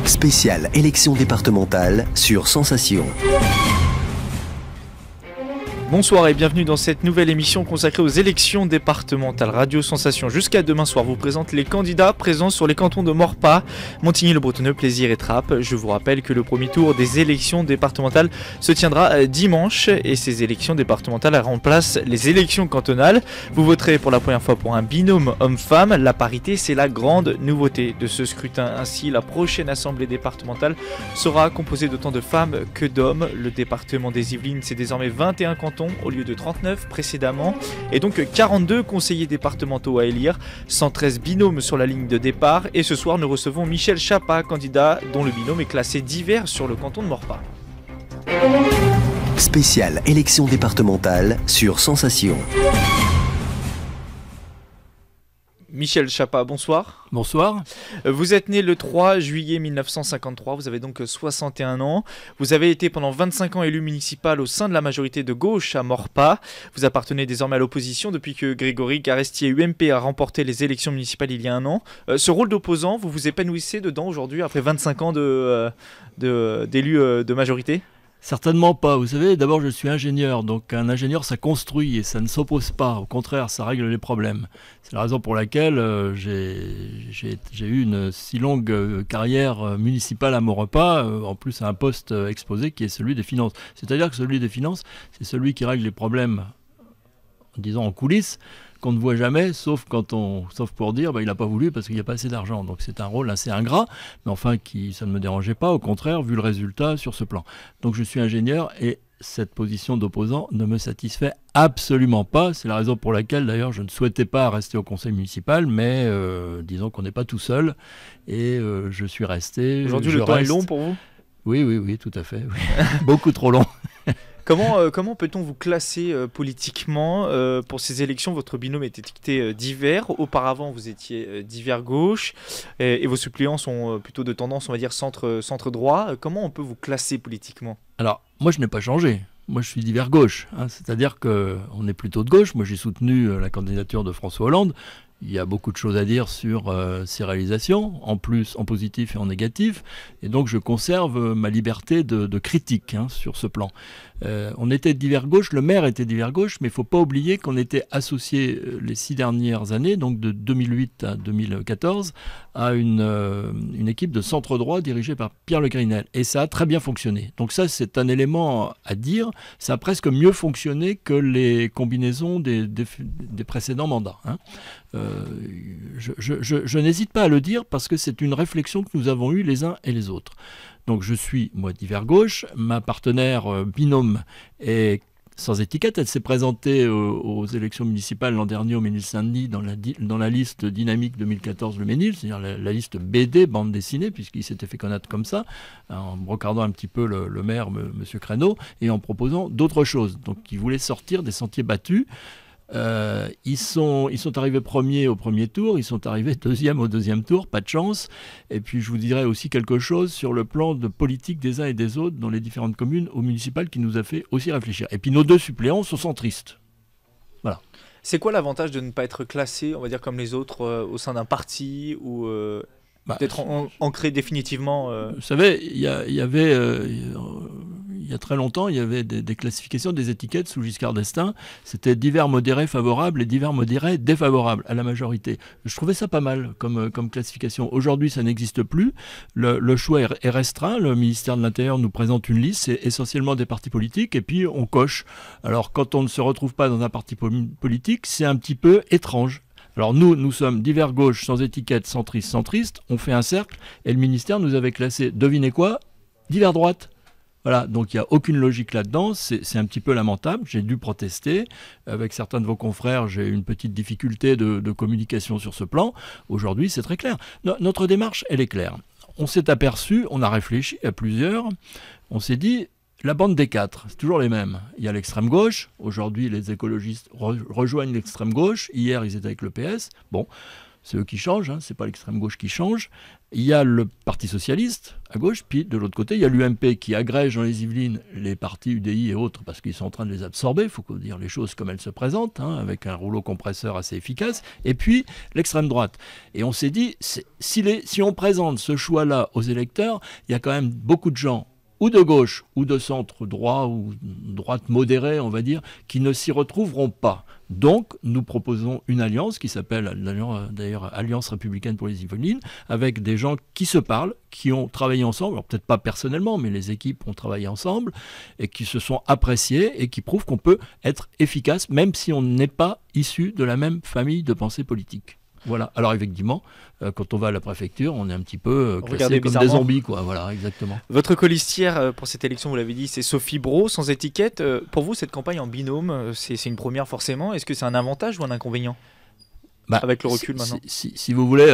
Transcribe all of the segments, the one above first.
Spéciale élection départementale sur Sensation. Bonsoir et bienvenue dans cette nouvelle émission consacrée aux élections départementales. Radio Sensation jusqu'à demain soir vous présente les candidats présents sur les cantons de Maurepas, Montigny-le-Bretonneux, Plaisir et Trappes. Je vous rappelle que le premier tour des élections départementales se tiendra dimanche et ces élections départementales remplacent les élections cantonales. Vous voterez pour la première fois pour un binôme homme-femme. La parité, c'est la grande nouveauté de ce scrutin. Ainsi, la prochaine assemblée départementale sera composée d'autant de femmes que d'hommes. Le département des Yvelines, c'est désormais 21 cantons au lieu de 39 précédemment, et donc 42 conseillers départementaux à élire, 113 binômes sur la ligne de départ, et ce soir nous recevons Michel Chapa, candidat dont le binôme est classé divers sur le canton de Maurepas. Spéciale élection départementale sur Sensation. Michel Chapa, bonsoir. Bonsoir. Vous êtes né le 3 juillet 1953, vous avez donc 61 ans. Vous avez été pendant 25 ans élu municipal au sein de la majorité de gauche à Maurepas. Vous appartenez désormais à l'opposition depuis que Grégory Carestier-UMP a remporté les élections municipales il y a un an. Ce rôle d'opposant, vous vous épanouissez dedans aujourd'hui après 25 ans d'élu de majorité ? Certainement pas. Vous savez, d'abord je suis ingénieur, donc un ingénieur ça construit et ça ne s'oppose pas. Au contraire, ça règle les problèmes. C'est la raison pour laquelle j'ai eu une si longue carrière municipale à Maurepas, en plus à un poste exposé qui est celui des finances. C'est-à-dire que celui des finances, c'est celui qui règle les problèmes, disons en coulisses, qu'on ne voit jamais, sauf pour dire il n'a pas voulu parce qu'il n'y a pas assez d'argent. Donc c'est un rôle assez ingrat, mais enfin ça ne me dérangeait pas, au contraire, vu le résultat sur ce plan. Donc je suis ingénieur et cette position d'opposant ne me satisfait absolument pas. C'est la raison pour laquelle d'ailleurs je ne souhaitais pas rester au conseil municipal, mais disons qu'on n'est pas tout seul et je suis resté. Aujourd'hui le temps est long pour vous ? Oui, tout à fait. Oui. Beaucoup trop long. Comment peut-on vous classer politiquement pour ces élections? Votre binôme est étiqueté divers. Auparavant, vous étiez divers gauche et vos suppléants sont plutôt de tendance, on va dire, centre droit. Comment on peut vous classer politiquement? Alors, moi, je n'ai pas changé. Moi, je suis divers gauche. C'est-à-dire qu'on est plutôt de gauche. Moi, j'ai soutenu la candidature de François Hollande. Il y a beaucoup de choses à dire sur ses réalisations, en plus en positif et en négatif, et donc je conserve ma liberté de critique sur ce plan. On était divers gauche, le maire était divers gauche, mais il ne faut pas oublier qu'on était associé les 6 dernières années, donc de 2008 à 2014, à une équipe de centre droit dirigée par Pierre Le Grinel, et ça a très bien fonctionné. Donc ça, c'est un élément à dire, ça a presque mieux fonctionné que les combinaisons des précédents mandats. Je n'hésite pas à le dire parce que c'est une réflexion que nous avons eue les uns et les autres. Donc je suis, moi, divers gauche. Ma partenaire binôme est sans étiquette. Elle s'est présentée aux élections municipales l'an dernier au Ménil-Saint-Denis dans la liste dynamique 2014 Le Ménil, c'est-à-dire la liste BD, bande dessinée, puisqu'il s'était fait connaître comme ça, en brocardant un petit peu le maire, M. Créneau, et en proposant d'autres choses. Donc il voulait sortir des sentiers battus. Ils sont arrivés premiers au premier tour, ils sont arrivés deuxième au deuxième tour, pas de chance. Et puis je vous dirais aussi quelque chose sur le plan de politique des uns et des autres dans les différentes communes au municipal qui nous a fait aussi réfléchir. Et puis nos 2 suppléants sont centristes. Voilà. C'est quoi l'avantage de ne pas être classé, on va dire comme les autres, au sein d'un parti ou d'être ancré définitivement Vous savez, il y a très longtemps, il y avait des classifications, des étiquettes sous Giscard d'Estaing. C'était divers modérés favorables et divers modérés défavorables à la majorité. Je trouvais ça pas mal comme classification. Aujourd'hui, ça n'existe plus. Le choix est restreint. Le ministère de l'Intérieur nous présente une liste, c'est essentiellement des partis politiques, et puis on coche. Alors, quand on ne se retrouve pas dans un parti politique, c'est un petit peu étrange. Alors nous sommes divers gauche, sans étiquette, centriste. On fait un cercle, et le ministère nous avait classé, devinez quoi, divers droite. Voilà, donc il n'y a aucune logique là-dedans, c'est un petit peu lamentable, j'ai dû protester. Avec certains de vos confrères, j'ai eu une petite difficulté de communication sur ce plan. Aujourd'hui, c'est très clair. Notre démarche, elle est claire. On s'est aperçu, on a réfléchi à plusieurs, on s'est dit, la bande des 4, c'est toujours les mêmes. Il y a l'extrême gauche, aujourd'hui les écologistes rejoignent l'extrême gauche, hier ils étaient avec le PS. Bon, c'est eux qui changent, hein, c'est pas l'extrême gauche qui change. Il y a le Parti socialiste à gauche, puis de l'autre côté, il y a l'UMP qui agrège dans les Yvelines les partis UDI et autres parce qu'ils sont en train de les absorber, il faut dire les choses comme elles se présentent, hein, avec un rouleau compresseur assez efficace, et puis l'extrême droite. Et on s'est dit, si on présente ce choix-là aux électeurs, il y a quand même beaucoup de gens ou de gauche, ou de centre droit, ou droite modérée, on va dire, qui ne s'y retrouveront pas. Donc, nous proposons une alliance qui s'appelle d'ailleurs Alliance républicaine pour les Yvelines, avec des gens qui se parlent, qui ont travaillé ensemble, alors peut-être pas personnellement, mais les équipes ont travaillé ensemble, et qui se sont appréciés, et qui prouvent qu'on peut être efficace, même si on n'est pas issu de la même famille de pensée politique. Voilà. Alors effectivement, quand on va à la préfecture, on est un petit peu classé comme des zombies, quoi. Voilà, exactement. Votre colistière pour cette élection, vous l'avez dit, c'est Sophie Brault, sans étiquette. Pour vous, cette campagne en binôme, c'est une première forcément. Est-ce que c'est un avantage ou un inconvénient avec le recul maintenant? Si vous voulez,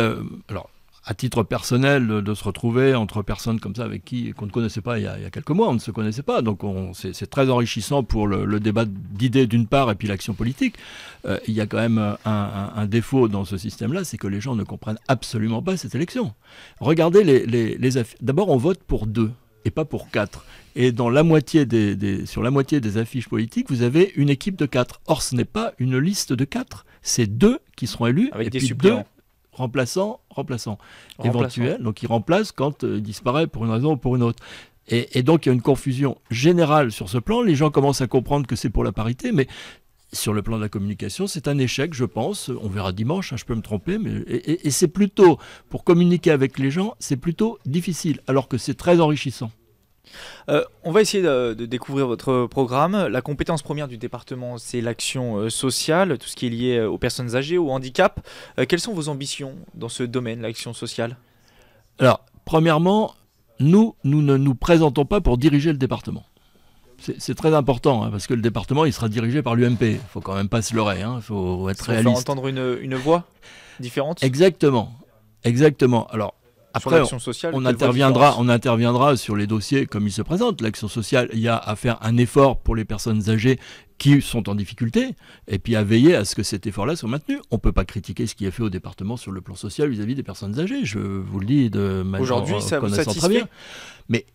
alors à titre personnel, de se retrouver entre personnes comme ça avec qu'on ne connaissait pas il y a quelques mois, on ne se connaissait pas, donc c'est très enrichissant pour le débat d'idées d'une part et puis l'action politique. Il y a quand même un défaut dans ce système-là, c'est que les gens ne comprennent absolument pas cette élection. Regardez les affiches. D'abord, on vote pour 2 et pas pour 4. Et dans sur la moitié des affiches politiques, vous avez une équipe de 4. Or, ce n'est pas une liste de 4, c'est 2 qui seront élus avec et des puis suppléants. 2 remplaçants éventuels, donc il remplace quand il disparaît pour une raison ou pour une autre. Et donc il y a une confusion générale sur ce plan, les gens commencent à comprendre que c'est pour la parité, mais sur le plan de la communication, c'est un échec, je pense, on verra dimanche, hein, je peux me tromper, mais et c'est plutôt, pour communiquer avec les gens, c'est plutôt difficile, alors que c'est très enrichissant. On va essayer de découvrir votre programme. La compétence première du département, c'est l'action sociale, tout ce qui est lié aux personnes âgées, au handicap. Quelles sont vos ambitions dans ce domaine, l'action sociale? Alors, premièrement, nous ne nous présentons pas pour diriger le département. C'est très important, hein, parce que le département, il sera dirigé par l'UMP. Il ne faut quand même pas se leurrer, il faut être réaliste. Faire entendre une voix différente? Exactement. Alors, après, on interviendra sur les dossiers comme ils se présentent. L'action sociale, il y a à faire un effort pour les personnes âgées qui sont en difficulté, et puis à veiller à ce que cet effort-là soit maintenu. On ne peut pas critiquer ce qui est fait au département sur le plan social vis-à-vis des personnes âgées. Je vous le dis de manière aujourd'hui, ça vous satisfait? Très bien. Mais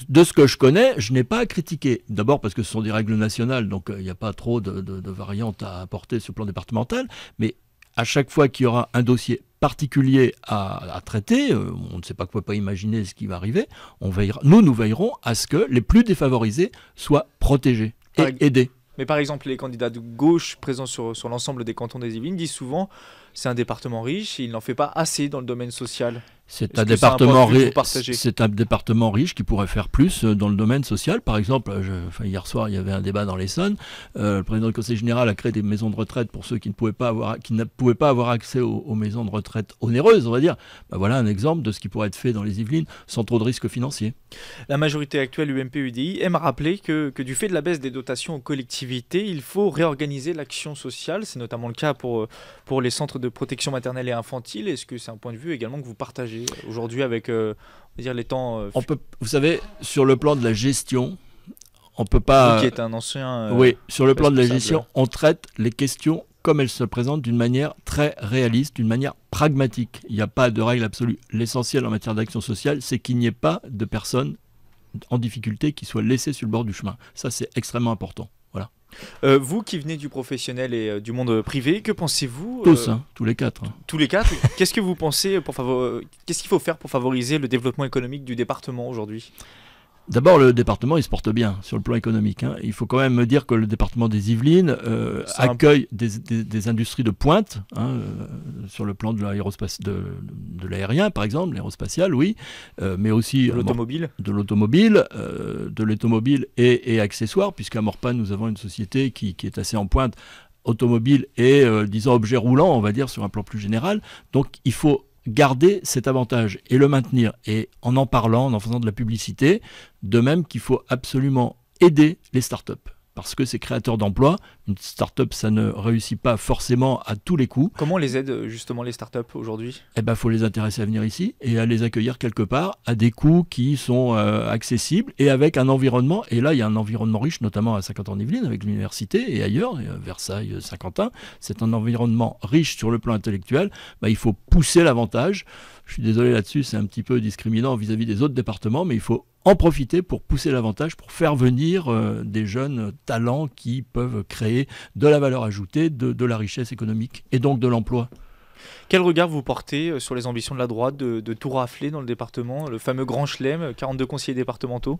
de ce que je connais, je n'ai pas à critiquer. D'abord parce que ce sont des règles nationales, donc il n'y a pas trop de variantes à apporter sur le plan départemental, mais à chaque fois qu'il y aura un dossier particulier à traiter, on ne sait pas quoi, pas imaginer ce qui va arriver, nous veillerons à ce que les plus défavorisés soient protégés et aidés. Mais par exemple, les candidats de gauche présents sur l'ensemble des cantons des Yvelines disent souvent c'est un département riche et il n'en fait pas assez dans le domaine social. C'est un département riche qui pourrait faire plus dans le domaine social. Par exemple, hier soir, il y avait un débat dans l'Essonne. Le président du Conseil général a créé des maisons de retraite pour ceux qui ne pouvaient pas avoir accès aux maisons de retraite onéreuses, on va dire. Ben voilà un exemple de ce qui pourrait être fait dans les Yvelines sans trop de risques financiers. La majorité actuelle UMP-UDI aime rappeler que du fait de la baisse des dotations aux collectivités, il faut réorganiser l'action sociale. C'est notamment le cas pour les centres de protection maternelle et infantile. Est-ce que c'est un point de vue également que vous partagez aujourd'hui avec on va dire les temps vous savez, sur le plan de la gestion, on peut pas... Vous qui êtes un ancien... oui, sur le plan de la gestion, on traite les questions comme elles se présentent d'une manière très réaliste, d'une manière pragmatique. Il n'y a pas de règle absolue. L'essentiel en matière d'action sociale, c'est qu'il n'y ait pas de personnes en difficulté qui soient laissées sur le bord du chemin. Ça, c'est extrêmement important. Voilà. Vous qui venez du professionnel et du monde privé, que pensez-vous Tous, tous les quatre. Tous les quatre. Qu'est-ce que vous pensez qu'est-ce qu'il faut faire pour favoriser le développement économique du département aujourd'hui ? D'abord, le département, il se porte bien sur le plan économique. Il faut quand même me dire que le département des Yvelines accueille des industries de pointe, sur le plan de l'aérien, par exemple, l'aérospatial, oui, mais aussi de l'automobile, de l'automobile et accessoires, puisqu'à Morpa, nous avons une société qui est assez en pointe, automobile et, disons, objet roulant, on va dire, sur un plan plus général. Donc, il faut garder cet avantage et le maintenir, et en parlant, en faisant de la publicité, de même qu'il faut absolument aider les startups, parce que c'est créateur d'emplois, Une start-up, ça ne réussit pas forcément à tous les coups. Comment on les aide justement les startups aujourd'hui ? Eh ben, faut les intéresser à venir ici et à les accueillir quelque part à des coûts qui sont accessibles et avec un environnement. Et là, il y a un environnement riche, notamment à Saint-Quentin-en-Yvelines, avec l'université et ailleurs, Versailles, Saint-Quentin. C'est un environnement riche sur le plan intellectuel. Il faut pousser l'avantage. Je suis désolé là-dessus, c'est un petit peu discriminant vis-à-vis des autres départements, mais il faut en profiter pour pousser l'avantage, pour faire venir des jeunes talents qui peuvent créer de la valeur ajoutée, de la richesse économique et donc de l'emploi. Quel regard vous portez sur les ambitions de la droite de tout rafler dans le département, le fameux grand chelem, 42 conseillers départementaux ?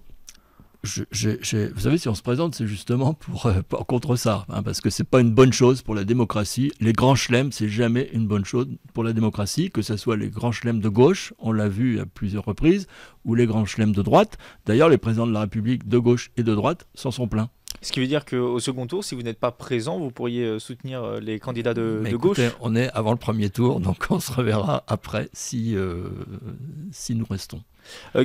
Vous savez, si on se présente, c'est justement pour contre ça, parce que c'est pas une bonne chose pour la démocratie. Les grands chelems, c'est jamais une bonne chose pour la démocratie, que ce soit les grands chelems de gauche, on l'a vu à plusieurs reprises, ou les grands chelems de droite. D'ailleurs, les présidents de la République de gauche et de droite s'en sont plaints. Ce qui veut dire qu'au second tour, si vous n'êtes pas présent, vous pourriez soutenir les candidats de gauche ? Écoutez, on est avant le premier tour, donc on se reverra après si nous restons.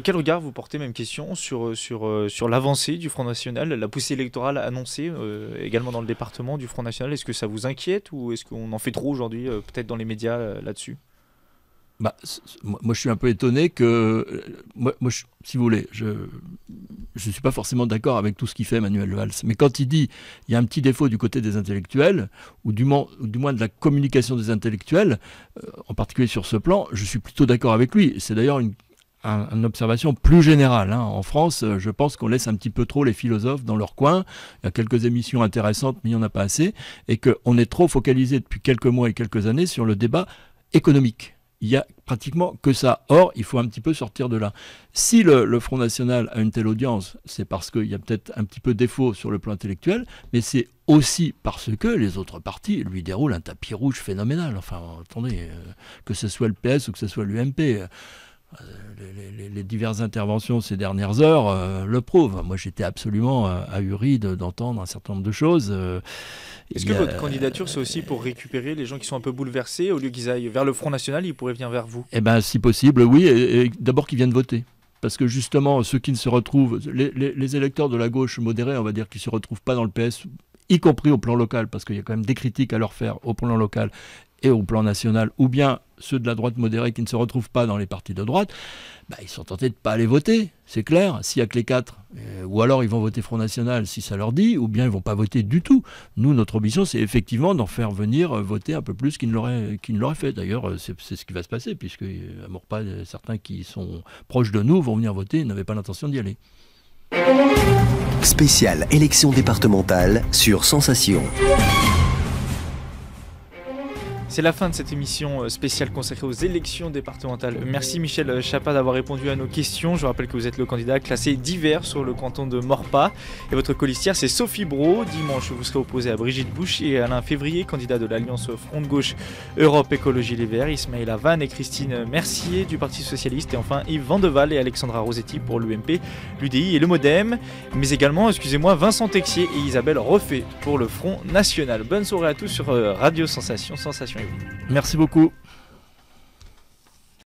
Quel regard vous portez, même question, sur l'avancée du Front National, la poussée électorale annoncée également dans le département du Front National ? Est-ce que ça vous inquiète ou est-ce qu'on en fait trop aujourd'hui, peut-être dans les médias là-dessus ? Moi, je suis un peu étonné que, si vous voulez, je suis pas forcément d'accord avec tout ce qu'il fait Manuel Valls. Mais quand il dit il y a un petit défaut du côté des intellectuels, ou du moins de la communication des intellectuels, en particulier sur ce plan, je suis plutôt d'accord avec lui. C'est d'ailleurs une observation plus générale. En France, je pense qu'on laisse un petit peu trop les philosophes dans leur coin. Il y a quelques émissions intéressantes, mais il n'y en a pas assez. Et qu'on est trop focalisé depuis quelques mois et quelques années sur le débat économique. Il n'y a pratiquement que ça. Or, il faut un petit peu sortir de là. Si le Front National a une telle audience, c'est parce qu'il y a peut-être un petit peu défaut sur le plan intellectuel, mais c'est aussi parce que les autres partis lui déroulent un tapis rouge phénoménal. Enfin, attendez, que ce soit le PS ou que ce soit l'UMP... Les diverses interventions ces dernières heures le prouvent. Moi, j'étais absolument ahuri d'entendre un certain nombre de choses. Est-ce que votre candidature, c'est aussi pour récupérer les gens qui sont un peu bouleversés, au lieu qu'ils aillent vers le Front National, ils pourraient venir vers vous ? Eh bien, si possible, oui, et d'abord qu'ils viennent voter. Parce que justement, ceux qui ne se retrouvent, les électeurs de la gauche modérée, on va dire, qui ne se retrouvent pas dans le PS, y compris au plan local, parce qu'il y a quand même des critiques à leur faire au plan local et au plan national, ou bien ceux de la droite modérée qui ne se retrouvent pas dans les partis de droite, ils sont tentés de ne pas aller voter, c'est clair, s'il n'y a que les quatre. Ou alors ils vont voter Front National si ça leur dit, ou bien ils ne vont pas voter du tout. Nous, notre ambition, c'est effectivement d'en faire venir voter un peu plus qu'ils ne l'auraient fait. D'ailleurs, c'est ce qui va se passer, puisque à Maurepas, certains qui sont proches de nous vont venir voter et n'avaient pas l'intention d'y aller. Spéciale élection départementale sur Sensation. C'est la fin de cette émission spéciale consacrée aux élections départementales. Merci Michel Chapat d'avoir répondu à nos questions. Je rappelle que vous êtes le candidat classé divers sur le canton de Maurepas. Et votre colistière, c'est Sophie Brault. Dimanche, vous serez opposé à Brigitte Bouche et Alain Février, candidat de l'Alliance Front de Gauche Europe Écologie Les Verts. Ismaïla Vanne et Christine Mercier du Parti Socialiste. Et enfin Yves Vandeval et Alexandra Rosetti pour l'UMP, l'UDI et le MoDem. Mais également, Vincent Texier et Isabelle Refait pour le Front National. Bonne soirée à tous sur Radio Sensation. Sensation. Merci beaucoup.